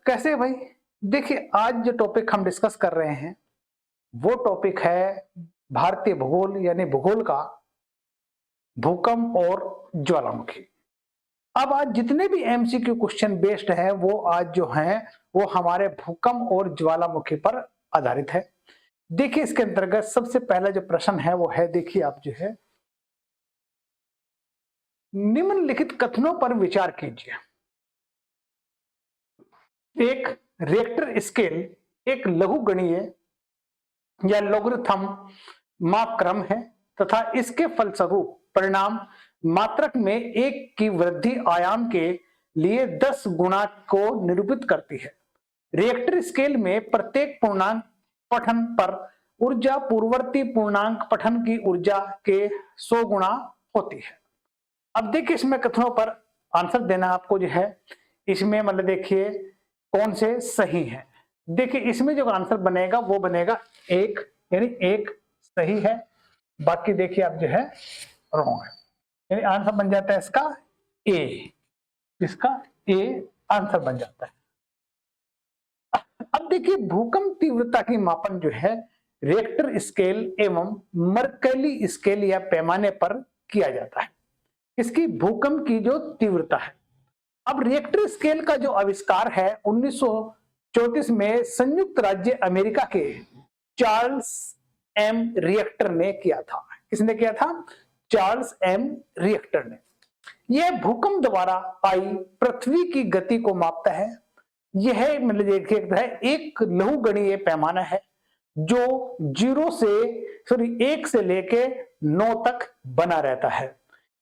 कैसे भाई? देखिए, आज जो टॉपिक हम डिस्कस कर रहे हैं वो टॉपिक है भारतीय भूगोल यानी भूगोल का भूकंप और ज्वालामुखी। अब आज जितने भी एमसीक्यू क्वेश्चन बेस्ड है वो आज जो हैं वो हमारे भूकंप और ज्वालामुखी पर आधारित है। देखिए, इसके अंतर्गत सबसे पहला जो प्रश्न है वो है, देखिए आप जो है, निम्नलिखित कथनों पर विचार कीजिए। एक रिएक्टर स्केल एक लघुगणीय या लोगरिथम माप क्रम है तथा इसके फलस्वरूप परिणाम मात्रक में एक की वृद्धि आयाम के लिए 10 गुणा को निरूपित करती है। रिएक्टर स्केल में प्रत्येक पूर्णांक पठन पर ऊर्जा पूर्ववर्ती पूर्णांक पठन की ऊर्जा के 100 गुणा होती है। अब देखिए, इसमें कथनों पर आंसर देना आपको जो है, इसमें मतलब देखिए कौन से सही है। देखिए, इसमें जो आंसर बनेगा वो बनेगा एक, यानी एक सही है, बाकी देखिए आप जो है रॉन्ग है, यानी आंसर बन जाता है इसका ए। इसका ए आंसर बन जाता है। अब देखिए, भूकंप तीव्रता की मापन जो है रिएक्टर स्केल एवं मर्कैली स्केल या पैमाने पर किया जाता है। इसकी भूकंप की जो तीव्रता है, अब रिएक्टर स्केल का जो आविष्कार है 1934 में संयुक्त राज्य अमेरिका के चार्ल्स एम रिएक्टर ने किया था। किसने किया था? चार्ल्स एम रिएक्टर ने। यह भूकंप द्वारा आई पृथ्वी की गति को मापता है। यह मतलब देखिए एक लघुगणीय पैमाना है जो 1 से लेके 9 तक बना रहता है।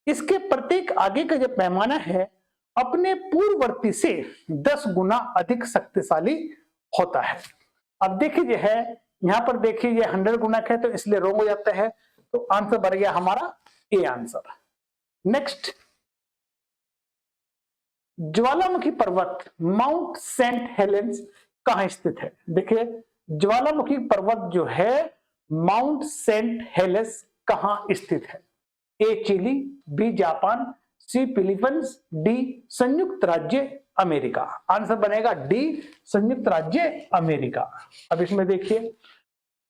इसके प्रत्येक आगे का जो पैमाना है अपने पूर्ववर्ती से 10 गुना अधिक शक्तिशाली होता है। अब देखिए जो है यहां पर देखिए ये 100 गुणक है तो इसलिए रॉन्ग हो जाता है, तो आंसर बन गया हमारा ए आंसर। नेक्स्ट, ज्वालामुखी पर्वत माउंट सेंट हेलेंस कहां स्थित है? देखिए, ज्वालामुखी पर्वत जो है माउंट सेंट हेलेंस कहां स्थित है? ए चिली, बी जापान, सी फिलीपींस, डी संयुक्त राज्य अमेरिका। आंसर बनेगा डी संयुक्त राज्य अमेरिका। अब इसमें देखिए,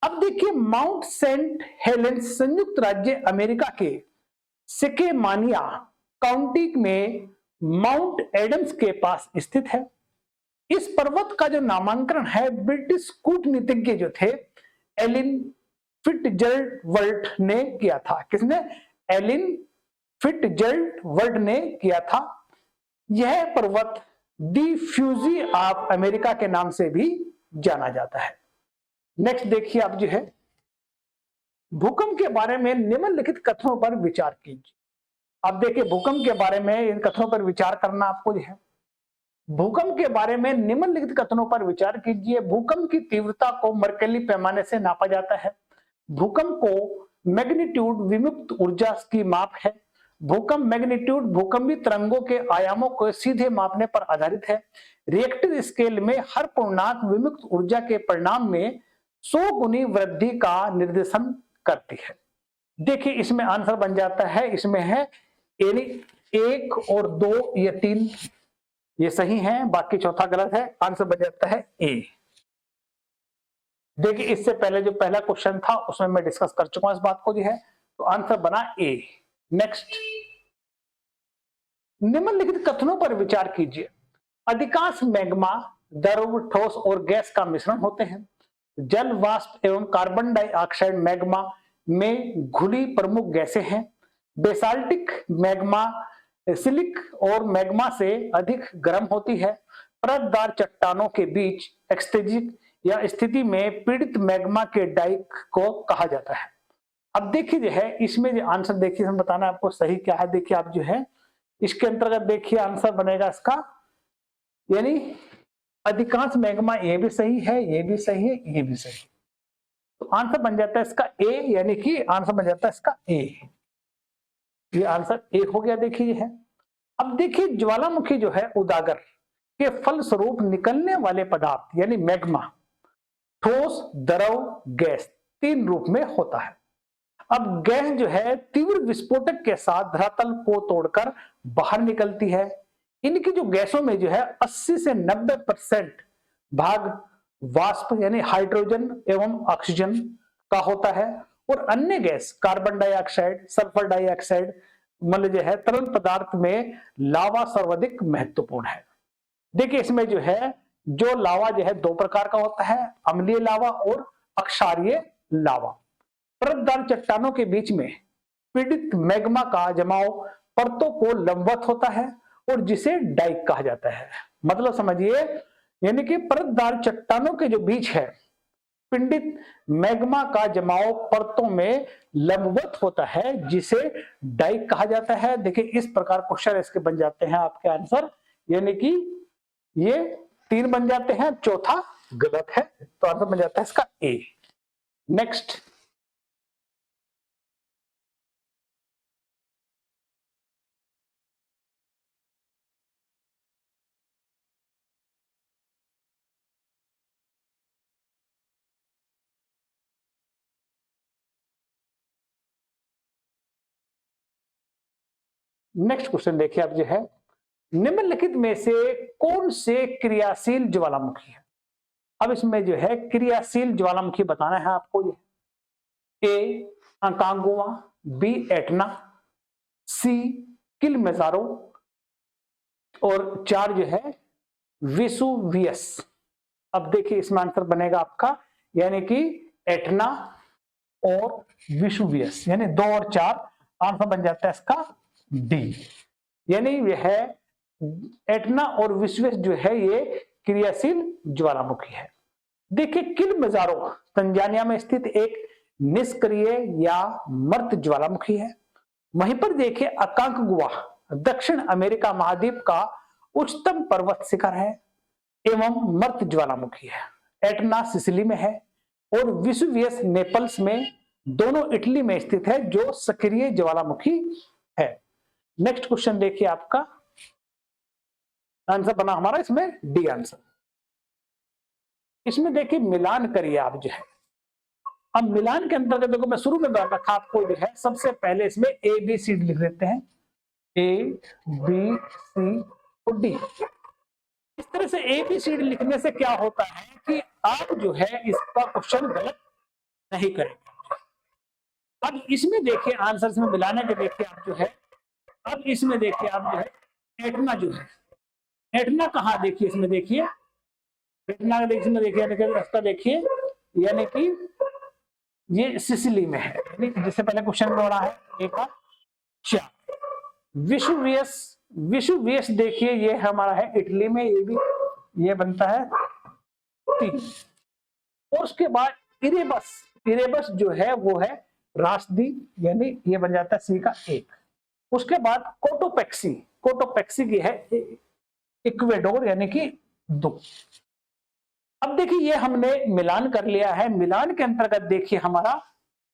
अब देखिए माउंट सेंट हेलेंस संयुक्त राज्य अमेरिका के सिकेमानिया काउंटी में माउंट एडम्स के पास स्थित है। इस पर्वत का जो नामांकन है ब्रिटिश कूटनीतिज्ञ जो थे एलिन फिट्जरल्ड ने किया था। किसने? एलिन फिट्जरल्ड ने किया था। यह पर्वत दी फ्यूजी ऑफ अमेरिका के नाम से भी जाना जाता है। नेक्स्ट देखिए, आप जो है भूकंप के बारे में निम्नलिखित कथनों पर विचार कीजिए। अब देखिए, भूकंप के बारे में इन कथनों पर विचार करना आपको जो है, भूकंप के बारे में निम्नलिखित कथनों पर विचार कीजिए। भूकंप की तीव्रता को मर्कैली पैमाने से नापा जाता है। भूकंप को मैग्नीट्यूड विमुक्त ऊर्जा की माप है। भूकंप मैग्नीट्यूड भूकंपी तरंगों के आयामों को सीधे मापने पर आधारित है। रिएक्टर स्केल में हर पूर्णांक विमुक्त ऊर्जा के परिणाम में 100 गुनी वृद्धि का निर्देशन करती है। देखिए, इसमें आंसर बन जाता है, इसमें है यानी 1 और 2 ये 3 ये सही है, बाकी चौथा गलत है। आंसर बन जाता है ए। देखिए, इससे पहले जो पहला क्वेश्चन था उसमें मैं डिस्कस कर चुका हूं इस बात को जो है, तो आंसर बना ए। नेक्स्ट, निम्नलिखित कथनों पर विचार कीजिए। अधिकांश मैग्मा द्रव, ठोस और गैस का मिश्रण होते हैं। जल, वाष्प एवं कार्बन डाइऑक्साइड मैग्मा में घुली प्रमुख गैसें हैं। बेसाल्टिक मैग्मा सिलिक और मैग्मा से अधिक गर्म होती है। परतदार चट्टानों के बीच एक्सटेजिक या स्थिति में पीड़ित मैग्मा के डाइक को कहा जाता है। अब देखिए जो है इसमें जो आंसर देखिए हम बताना आपको सही क्या है। देखिए आप जो है इसके अंतर्गत देखिए आंसर बनेगा इसका, यानी अधिकांश मैग्मा, ये भी सही है, ये भी सही है, ये भी सही है, तो आंसर बन जाता है इसका ए, यानी कि आंसर बन जाता है इसका ए। ये आंसर ए हो गया। देखिए है, अब देखिए ज्वालामुखी जो है उदागर के फलस्वरूप निकलने वाले पदार्थ यानी मैग्मा ठोस, द्रव, गैस 3 रूप में होता है। अब गैस जो है तीव्र विस्फोटक के साथ धरातल को तोड़कर बाहर निकलती है। इनकी जो गैसों में जो है 80 से 90% भाग वाष्प यानी हाइड्रोजन एवं ऑक्सीजन का होता है, और अन्य gas carbon dioxide, sulphur dioxide मतलब जो है तरल पदार्थ में लावा सर्वाधिक महत्वपूर्ण है। देखिए इसमें जो है जो लावा जो है दो प्रकार का होता है, अम्लीय लावा और अक्षारीय लावा। परतदार चट्टानों के बीच में पीड़ित मैग्मा का जमाव परतों को लंबवत होता है और जिसे डाइक कहा जाता है। मतलब समझिए, यानी कि परतदार चट्टानों के जो बीच है पिंडित मैग्मा का जमाव परतों में लंबवत होता है जिसे डाइक कहा जाता है। देखिए इस प्रकार क्वेश्चन इसके बन जाते हैं आपके आंसर, यानी कि ये 3 बन जाते हैं, चौथा गलत है, तो आंसर बन जाता है इसका ए। नेक्स्ट, नेक्स्ट क्वेश्चन देखिए आप जो है, निम्नलिखित में से कौन से क्रियाशील ज्वालामुखी है। अब इसमें जो है क्रियाशील ज्वालामुखी बताना है आपको। ए अकांगुआ, बी एटना, सी किलिमंजारो और 4 जो है वेसुवियस। अब देखिए इसमें आंसर बनेगा आपका यानी कि एटना और वेसुवियस, यानी 2 और 4 आंसर बन जाता है इसका डी। यानी यह एटना और वेसुवियस जो है ये क्रियाशील ज्वालामुखी है। देखिए किलिमंजारो तंजानिया में स्थित एक निष्क्रिय या मर्त ज्वालामुखी है। वहीं पर देखिए अकांकगुआ दक्षिण अमेरिका महाद्वीप का उच्चतम पर्वत शिखर है एवं मर्त ज्वालामुखी है। एटना सिसिली में है और वेसुवियस नेपल्स में, दोनों इटली में स्थित है, जो सक्रिय ज्वालामुखी है। नेक्स्ट क्वेश्चन देखिए, आपका आंसर बना हमारा इसमें डी आंसर। इसमें देखिए मिलान करिए आप जो है। अब मिलान के अंतर्गत देखो मैं शुरू में बता रखा आपको जो है, सबसे पहले इसमें ए बी सी डी लिख देते हैं, ए बी सी और डी। इस तरह से ए बी सी डी लिखने से क्या होता है कि आप जो है इसका क्वेश्चन गलत नहीं करेंगे। अब इसमें देखिए आंसर में मिलाने के देखिए आप जो है, अब इसमें देखिए आप जो है एटना जो है, एटना कहाँ देखिए इसमें देखिए, एटना इसमें देखिए रास्ता देखिए, यानी कि ये सिसिली में है, जिससे पहले क्वेश्चन में बड़ा है एक 4। वेसुवियस, वेसुवियस देखिए ये हमारा है इटली में, ये भी ये बनता है 3। और उसके बाद इरेबस, इरेबस जो है वो है राष्ट्रदी, यानी ये बन जाता है सी का 1। उसके बाद कोटोपेक्सी, कोटोपेक्सी की है इक्वेडोर यानी कि 2। अब देखिए ये हमने मिलान कर लिया है। मिलान के अंतर्गत देखिए हमारा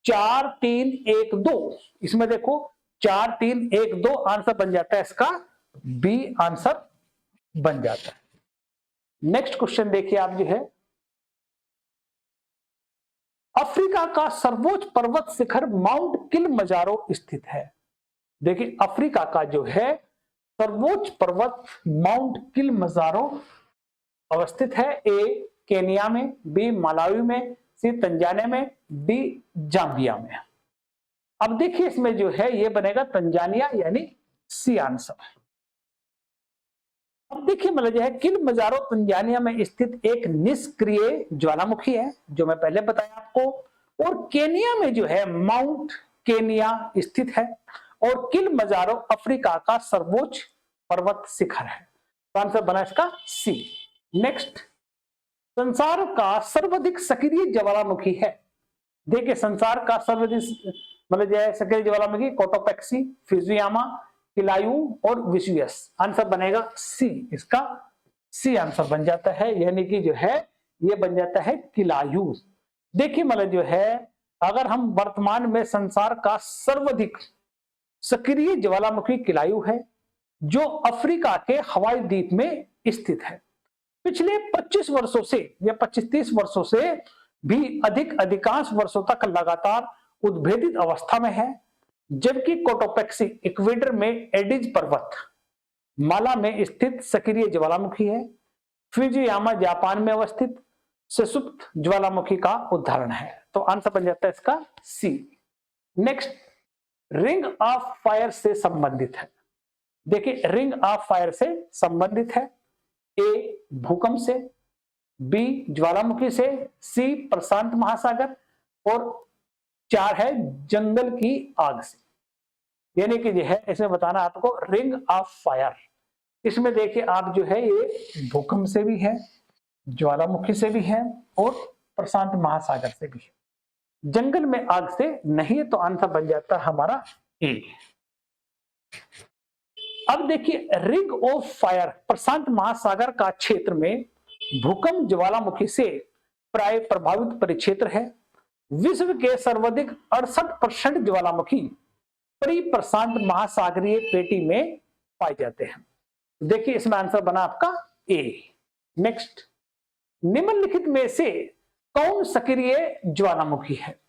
4 3 1 2, इसमें देखो 4 3 1 2 आंसर बन जाता है इसका बी आंसर बन जाता है। नेक्स्ट क्वेश्चन देखिए आप जो है, अफ्रीका का सर्वोच्च पर्वत शिखर माउंट किलिमंजारो स्थित है। देखिए अफ्रीका का जो है सर्वोच्च पर्वत माउंट किलिमंजारो अवस्थित है। ए केनिया में, बी मलावी में, सी तंजानिया में, डी जाम्बिया में। अब देखिए इसमें जो है ये बनेगा तंजानिया यानी सी आंसर। अब देखिए मतलब जो है किलिमंजारो तंजानिया में स्थित एक निष्क्रिय ज्वालामुखी है, जो मैं पहले बताया आपको, और केनिया में जो है माउंट केनिया स्थित है, और किलिमंजारो अफ्रीका का सर्वोच्च पर्वत शिखर है। तो आंसर बना इसका सी। नेक्स्ट, संसार का सर्वाधिक सक्रिय ज्वालामुखी है। देखिए संसार का सर्वाधिक मतलब जो है सक्रिय ज्वालामुखी कोटोपेक्सी, फुजियामा, किलायू और वेसुवियस। आंसर बनेगा सी, इसका सी आंसर बन जाता है, यानी कि जो है ये बन जाता है किलायू। देखिए मतलब जो है अगर हम वर्तमान में संसार का सर्वाधिक सक्रिय ज्वालामुखी किलायू है, जो अफ्रीका के हवाई द्वीप में स्थित है। पिछले 25 वर्षों से या 25-30 वर्षों से भी अधिकांश वर्षों तक लगातार उद्भेदित अवस्था में है, जबकि कोटोपेक्सी इक्वेडर में एडिज पर्वत माला में स्थित सक्रिय ज्वालामुखी है। फ्यूजियामा जापान में अवस्थित सुषुप्त ज्वालामुखी का उदाहरण है। तो आंसर बन जाता है इसका सी। नेक्स्ट, रिंग ऑफ फायर से संबंधित है। देखिए रिंग ऑफ फायर से संबंधित है। ए भूकंप से, बी ज्वालामुखी से, सी प्रशांत महासागर, और 4 है जंगल की आग से। यानी कि जो है इसमें बताना आपको रिंग ऑफ फायर। इसमें देखिए आप जो है ये भूकंप से भी है, ज्वालामुखी से भी है और प्रशांत महासागर से भी है। जंगल में आग से नहीं है, तो आंसर बन जाता है हमारा ए। अब देखिए रिंग ऑफ फायर प्रशांत महासागर का क्षेत्र में भूकंप ज्वालामुखी से प्राय प्रभावित परिक्षेत्र है। विश्व के सर्वाधिक 68% ज्वालामुखी परिप्रशांत महासागरीय पेटी में पाए जाते हैं। देखिए इसमें आंसर बना आपका ए। नेक्स्ट, निम्नलिखित में से कौन सक्रिय ज्वालामुखी है?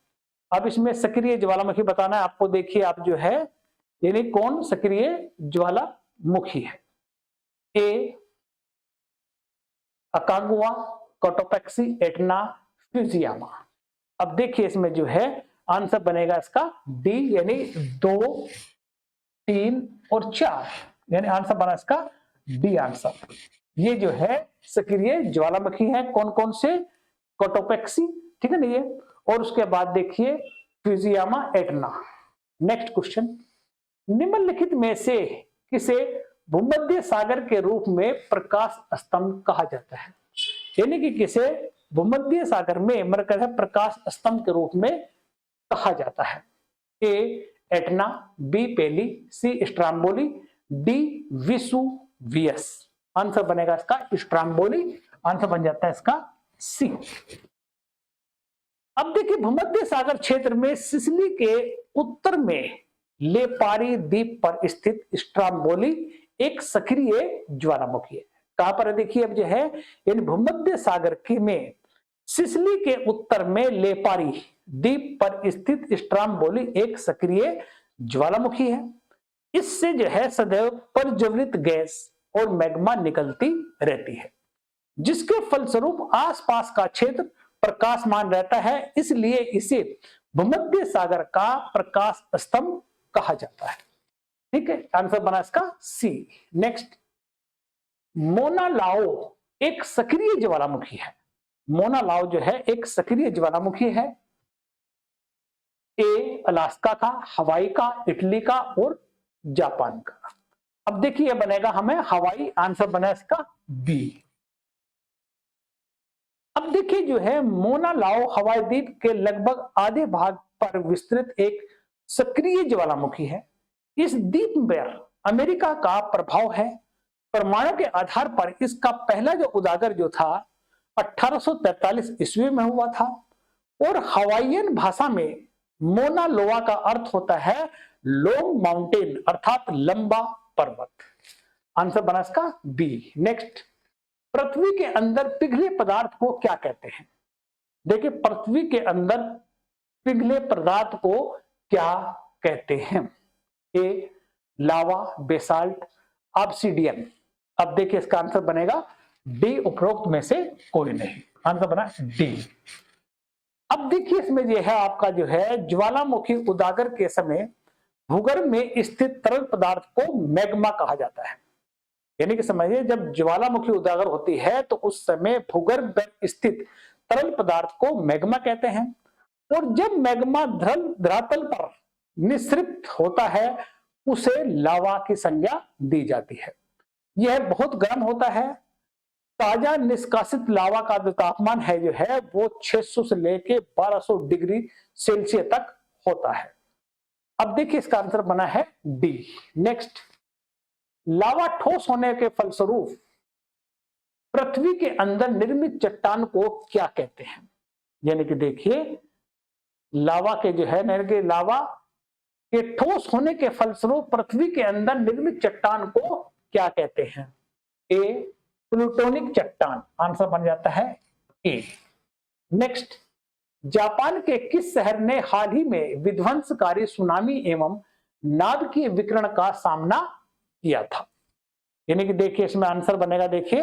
अब इसमें सक्रिय ज्वालामुखी बताना है आपको। देखिए आप जो है यानी कौन सक्रिय ज्वालामुखी है? ए अकागुआ, कोटोपेक्सी, एटना, फ्यूजियामा। अब देखिए इसमें जो है आंसर बनेगा इसका डी, यानी 2, 3 और 4, यानी आंसर बना इसका डी आंसर। ये जो है सक्रिय ज्वालामुखी है। कौन कौन से? कोटोपेक्सी, ठीक है ना ये, और उसके बाद देखिए फ्यूजियामा, एटना। नेक्स्ट क्वेश्चन, निम्नलिखित में से किसे भूमध्य सागर के रूप में प्रकाश स्तंभ कहा जाता है? यानी कि किसे भूमध्य सागर में मरकर है प्रकाश स्तंभ के रूप में कहा जाता है? ए एटना, बी पेली, सी स्ट्राम्बोली, डी विसुवियस। आंसर बनेगा इसका स्ट्राम्बोली। आंसर बन जाता है इसका सी। अब देखिए भूमध्य सागर क्षेत्र में सिसिली के उत्तर में लेपारी द्वीप पर स्थित स्ट्राम्बोली एक सक्रिय ज्वालामुखी है। कहां पर है? देखिए अब जो है इन भूमध्य सागर के में सिसिली के उत्तर में लेपारी द्वीप पर स्थित स्ट्राम्बोली एक सक्रिय ज्वालामुखी है। इससे जो है सदैव प्रज्वलित गैस और मैग्मा निकलती रहती है, जिसके फलस्वरूप आसपास का क्षेत्र प्रकाशमान रहता है। इसलिए इसे भूमध्य सागर का प्रकाश स्तंभ कहा जाता है। ठीक है, आंसर बना इसका सी। नेक्स्ट, मोना लाओ एक सक्रिय ज्वालामुखी है। मोना लाओ जो है एक सक्रिय ज्वालामुखी है। ए अलास्का का, हवाई का, इटली का और जापान का। अब देखिए बनेगा हमें हवाई। आंसर बना इसका बी। अब देखिए जो है मोना लाओ हवाई द्वीप के लगभग आधे भाग पर विस्तृत एक सक्रिय ज्वालामुखी है। इस द्वीप पर अमेरिका का प्रभाव है। परमाणु के आधार पर इसका पहला जो उजागर जो था 1843 ईस्वी में हुआ था, और हवाईयन भाषा में मोना लोआ का अर्थ होता है लॉन्ग माउंटेन, अर्थात लंबा पर्वत। आंसर बना इसका बी। नेक्स्ट, पृथ्वी के अंदर पिघले पदार्थ को क्या कहते हैं? देखिए पृथ्वी के अंदर पिघले पदार्थ को क्या कहते हैं? ए लावा, बेसाल्ट, ऑब्सीडियन। अब देखिए इसका आंसर बनेगा डी, उपरोक्त में से कोई नहीं। आंसर बना डी। अब देखिए इसमें जो है आपका जो है ज्वालामुखी उजागर के समय भूगर्भ में स्थित तरल पदार्थ को मैग्मा कहा जाता है। यानी कि समझिए जब ज्वालामुखी उजागर होती है तो उस समय भूगर्भ में स्थित तरल पदार्थ को मैग्मा कहते हैं, और जब मैग्मा धरातल पर निःसृत होता है उसे लावा की संज्ञा दी जाती है। यह बहुत गर्म होता है। ताजा निष्कासित लावा का जो तापमान है जो है वो 600 से लेके 1200 डिग्री सेल्सियस तक होता है। अब देखिए इसका आंसर बना है डी। नेक्स्ट, लावा ठोस होने के फलस्वरूप पृथ्वी के अंदर निर्मित चट्टान को क्या कहते हैं? यानी कि देखिए लावा के जो है लावा के ठोस होने के फलस्वरूप पृथ्वी के अंदर निर्मित चट्टान को क्या कहते हैं? ए प्लूटोनिक चट्टान। आंसर बन जाता है ए। नेक्स्ट, जापान के किस शहर ने हाल ही में विध्वंसकारी सुनामी एवं नाभिकीय विकिरण का सामना किया था? यानी कि देखिए इसमें आंसर बनेगा, देखिए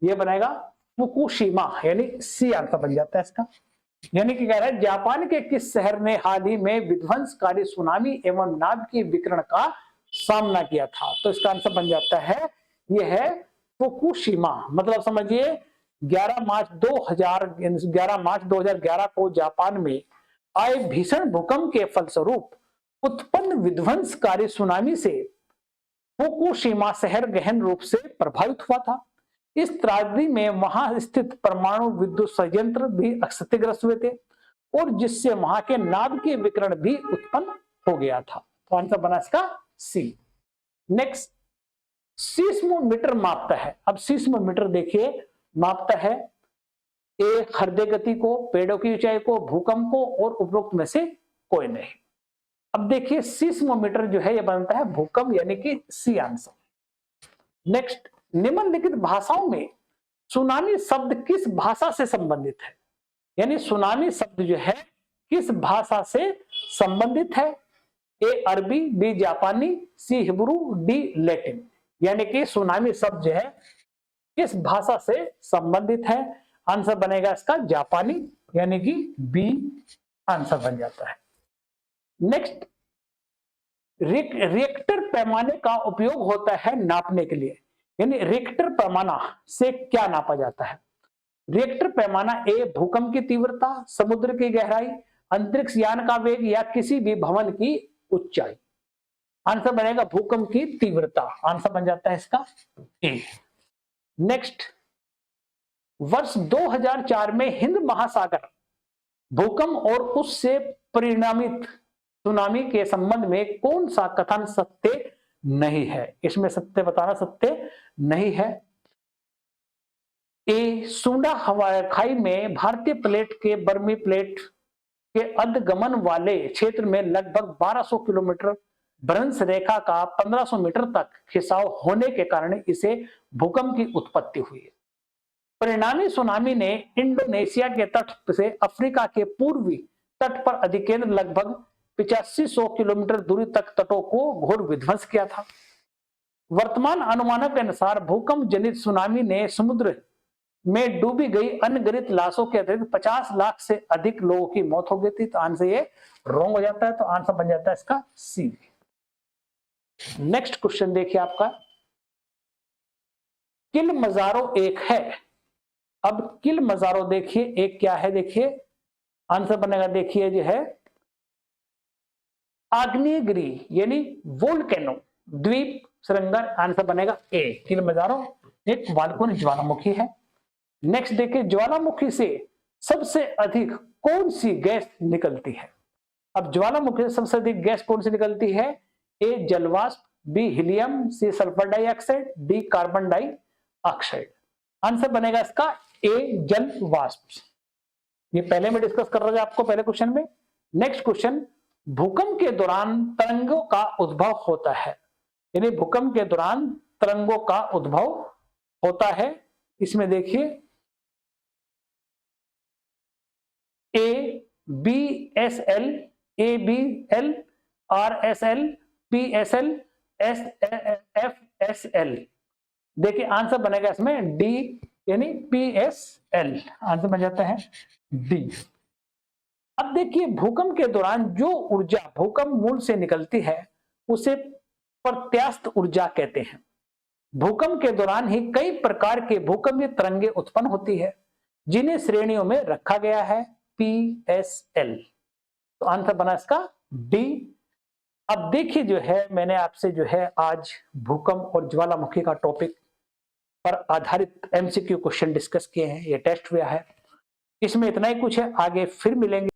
ये बनेगा फुकुशिमा, यानी सी आंसर बन जाता है इसका। यानी कि कह रहा है जापान के किस शहर ने हाल ही में विध्वंसकारी सुनामी एवं नाभिकीय विकिरण का सामना किया था? तो इसका आंसर बन जाता है, यह है फुकुशिमा। मतलब समझिए 11 मार्च 2011 को जापान में आए भीषण भूकंप के फलस्वरूप उत्पन्न विध्वंसकारी सुनामी से फुकुशिमा शहर गहन रूप से प्रभावित हुआ था। इस त्रासदी में वहां स्थित परमाणु विद्युत संयंत्र भी क्षतिग्रस्त हुए थे और जिससे वहां के नाभिकीय विकिरण भी उत्पन्न हो गया था। तो आंसर बना इसका सी। नेक्स्ट, सीस्मोमीटर मापता है। अब सीस्मोमीटर देखिए मापता है ए हृदय गति को, पेड़ों की ऊंचाई को, भूकंप को और उपरोक्त में से कोई नहीं। अब देखिए सीस्मोमीटर जो है यह बनता है भूकंप, यानी कि सी आंसर। नेक्स्ट, निम्नलिखित भाषाओं में सुनामी शब्द किस भाषा से संबंधित है? यानी सुनामी शब्द जो है किस भाषा से संबंधित है? ए अरबी, बी जापानी, सी हिब्रू, डी लैटिन। यानी कि सुनामी शब्द जो है किस भाषा से संबंधित है? आंसर बनेगा इसका जापानी, यानी कि बी आंसर बन जाता है। नेक्स्ट, रिएक्टर पैमाने का उपयोग होता है नापने के लिए, यानी रिएक्टर पैमाना से क्या नापा जाता है? रिएक्टर पैमाना ए भूकंप की तीव्रता, समुद्र की गहराई, अंतरिक्ष यान का वेग या किसी भी भवन की ऊंचाई। आंसर बनेगा भूकंप की तीव्रता, आंसर बन जाता है इसका ए। नेक्स्ट, वर्ष 2004 में हिंद महासागर भूकंप और उससे परिणामित सुनामी के संबंध में कौन सा कथन सत्य नहीं है? इसमें सत्य बताना सत्य नहीं है। ए सुंडा हवाई खाई में भारतीय प्लेट के बर्मी प्लेट के अधगमन वाले क्षेत्र में लगभग 1200 किलोमीटर भ्रंश रेखा का 1500 मीटर तक खिंचाव होने के कारण इसे भूकंप की उत्पत्ति हुई। परिणामी सुनामी ने इंडोनेशिया के तट से अफ्रीका के पूर्वी तट पर अधिकेंद्र लगभग 8500 किलोमीटर दूरी तक तटों को घोर विध्वंस किया था। वर्तमान अनुमानों के अनुसार भूकंप जनित सुनामी ने समुद्र में डूबी गई अनगिनत लाशों के अतिरिक्त 50 लाख से अधिक लोगों की मौत हो गई थी। तो आंसर ये रॉन्ग हो जाता है, तो आंसर बन जाता है इसका सी। नेक्स्ट क्वेश्चन देखिए आपका, किलिमंजारो एक है। अब किलिमंजारो देखिए एक क्या है, देखिए आंसर बनेगा, देखिए जो है आग्नेयगिरी यानी वोल्केनो द्वीप श्रृंगार। आंसर बनेगा ए, किलिमंजारो एक वाल्कोनिक ज्वालामुखी है। नेक्स्ट देखिए, ज्वालामुखी से सबसे अधिक कौन सी गैस निकलती है? अब ज्वालामुखी से सबसे अधिक गैस कौन सी निकलती है? ए जलवाष्प, B helium, C sulphur dioxide, D carbon dioxide. Answer बनेगा इसका ए जलवाष्प। ये पहले में डिस्कस कर रहा था आपको पहले क्वेश्चन में। नेक्स्ट क्वेश्चन, भूकंप के दौरान तरंगों का उद्भव होता है, यानी भूकंप के दौरान तरंगों का उद्भव होता है। इसमें देखिए A B S L, A B L, R S L, P S L, S F S L. देखिए आंसर बनेगा इसमें डी, यानी पी एस एल। आंसर बन जाता है डी। अब देखिए भूकंप के दौरान जो ऊर्जा भूकंप मूल से निकलती है उसे प्रत्यास्थ ऊर्जा कहते हैं। भूकंप के दौरान ही कई प्रकार के भूकंपीय तरंगें उत्पन्न होती है जिन्हें श्रेणियों में रखा गया है PSL। तो आंसर बना इसका डी। अब देखिए जो है मैंने आपसे जो है आज भूकंप और ज्वालामुखी का टॉपिक पर आधारित MCQ क्वेश्चन डिस्कस किए हैं, ये टेस्ट हुआ है। इसमें इतना ही कुछ है, आगे फिर मिलेंगे।